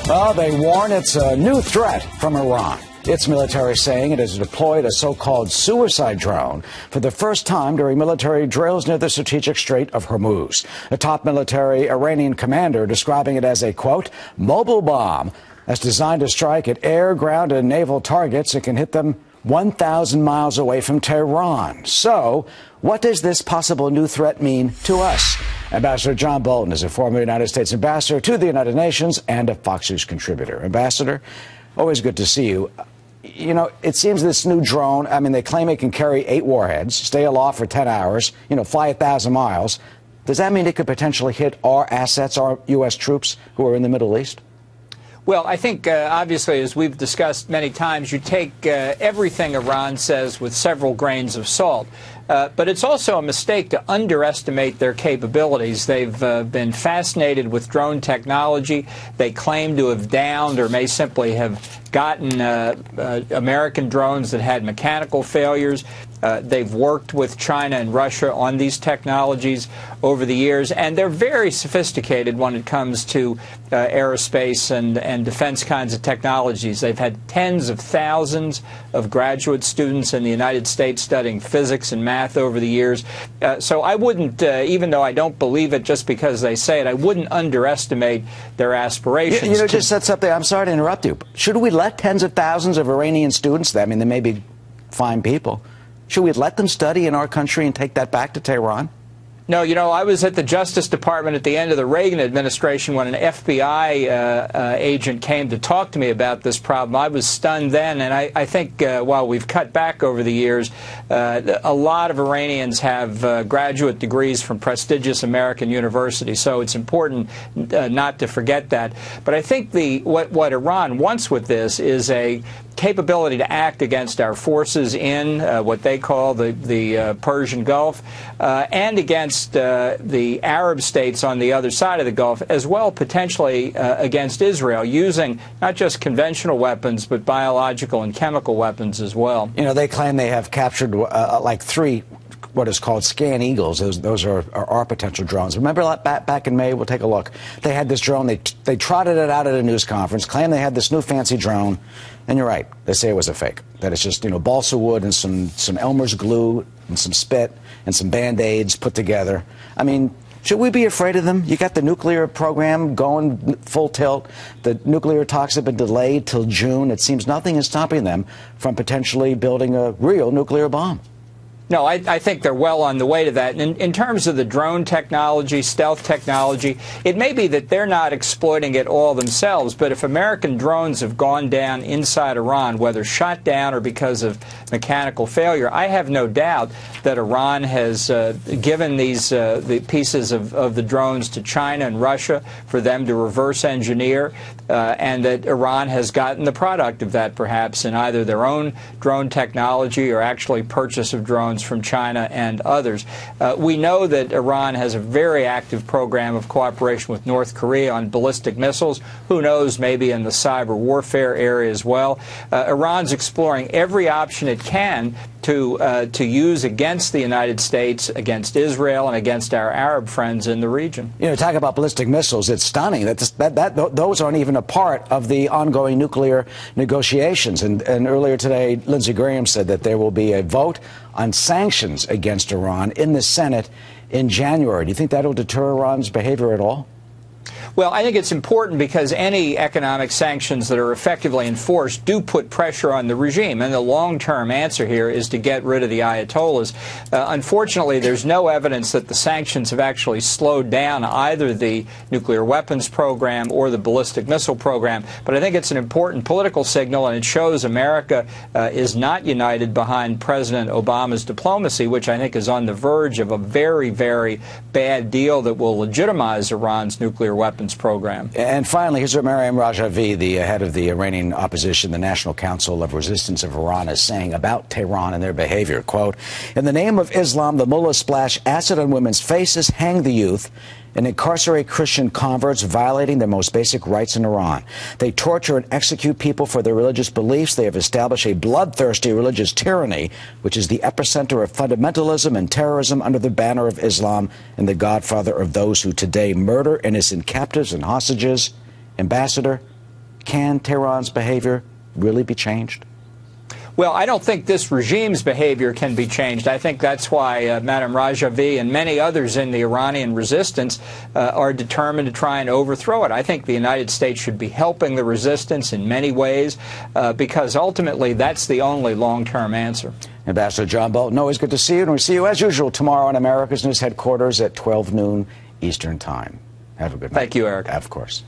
Well, they warn it's a new threat from Iran. Its military saying it has deployed a so-called suicide drone for the first time during military drills near the strategic Strait of Hormuz. A top military Iranian commander describing it as a, quote, mobile bomb that's designed to strike at air, ground, and naval targets. It can hit them 1,000 miles away from Tehran. So, what does this possible new threat mean to us? Ambassador John Bolton is a former United States ambassador to the United Nations and a Fox News contributor. Ambassador, always good to see you. You know, it seems this new drone, I mean, they claim it can carry 8 warheads, stay aloft for 10 hours, fly 1,000 miles. Does that mean it could potentially hit our assets, our U.S. troops who are in the Middle East? Well, I think, obviously, as we've discussed many times, you take everything Iran says with several grains of salt. But it's also a mistake to underestimate their capabilities. They've been fascinated with drone technology. They claim to have downed or may simply have gotten American drones that had mechanical failures. They've worked with China and Russia on these technologies over the years, and they're very sophisticated when it comes to aerospace and defense kinds of technologies. They've had tens of thousands of graduate students in the United States studying physics and math over the years. So I wouldn't, even though I don't believe it just because they say it, I wouldn't underestimate their aspirations. Just said something. I'm sorry to interrupt you. Should we let tens of thousands of Iranian students, I mean, they may be fine people, should we let them study in our country and take that back to Tehran? No, I was at the Justice Department at the end of the Reagan administration when an FBI agent came to talk to me about this problem. I was stunned then, and I think while we've cut back over the years, a lot of Iranians have graduate degrees from prestigious American universities, so it's important not to forget that. But I think what Iran wants with this is a capability to act against our forces in what they call the Persian Gulf and against the Arab states on the other side of the Gulf, as well potentially against Israel, using not just conventional weapons but biological and chemical weapons as well. They claim they have captured like 3 what is called Scan Eagles. Those are our potential drones. Remember back in May? We'll take a look. They had this drone. They trotted it out at a news conference, claimed they had this new fancy drone. And you're right. They say it was a fake. That it's just, balsa wood and some Elmer's glue and some spit and some Band-Aids put together. I mean, should we be afraid of them? You got the nuclear program going full tilt. The nuclear talks have been delayed till June. It seems nothing is stopping them from potentially building a real nuclear bomb. No, I think they're well on the way to that. And in terms of the drone technology, stealth technology, it may be that they're not exploiting it all themselves, but if American drones have gone down inside Iran, whether shot down or because of mechanical failure, I have no doubt that Iran has given the pieces of the drones to China and Russia for them to reverse engineer, and that Iran has gotten the product of that perhaps in either their own drone technology or actually purchase of drones from China and others. We know that Iran has a very active program of cooperation with North Korea on ballistic missiles. Who knows, maybe in the cyber warfare area as well. Iran's exploring every option it can to use against the United States, against Israel, and against our Arab friends in the region. Talk about ballistic missiles. It's stunning that those aren't even a part of the ongoing nuclear negotiations. And earlier today, Lindsey Graham said that there will be a vote on sanctions against Iran in the Senate in January. Do you think that will deter Iran's behavior at all? Well, I think it's important because any economic sanctions that are effectively enforced do put pressure on the regime, and the long-term answer here is to get rid of the Ayatollahs. Unfortunately, there's no evidence that the sanctions have actually slowed down either the nuclear weapons program or the ballistic missile program, but I think it's an important political signal, and it shows America is not united behind President Obama's diplomacy, which I think is on the verge of a very, very bad deal that will legitimize Iran's nuclear weapons program. And finally, here's what Maryam Rajavi, the head of the Iranian opposition, the National Council of Resistance of Iran, is saying about Tehran and their behavior. Quote, in the name of Islam, the mullahs splash acid on women's faces, hang the youth, and incarcerate Christian converts, violating their most basic rights in Iran. They torture and execute people for their religious beliefs. They have established a bloodthirsty religious tyranny, which is the epicenter of fundamentalism and terrorism under the banner of Islam and the godfather of those who today murder innocent captives and hostages. Ambassador, Can Tehran's behavior really be changed? Well, I don't think this regime's behavior can be changed. I think that's why Madame Rajavi and many others in the Iranian resistance are determined to try and overthrow it. I think the United States should be helping the resistance in many ways because ultimately that's the only long-term answer. Ambassador John Bolton, always good to see you, and we'll see you as usual tomorrow on America's News Headquarters at 12 noon Eastern Time. Have a good night. Thank you, Eric. Of course.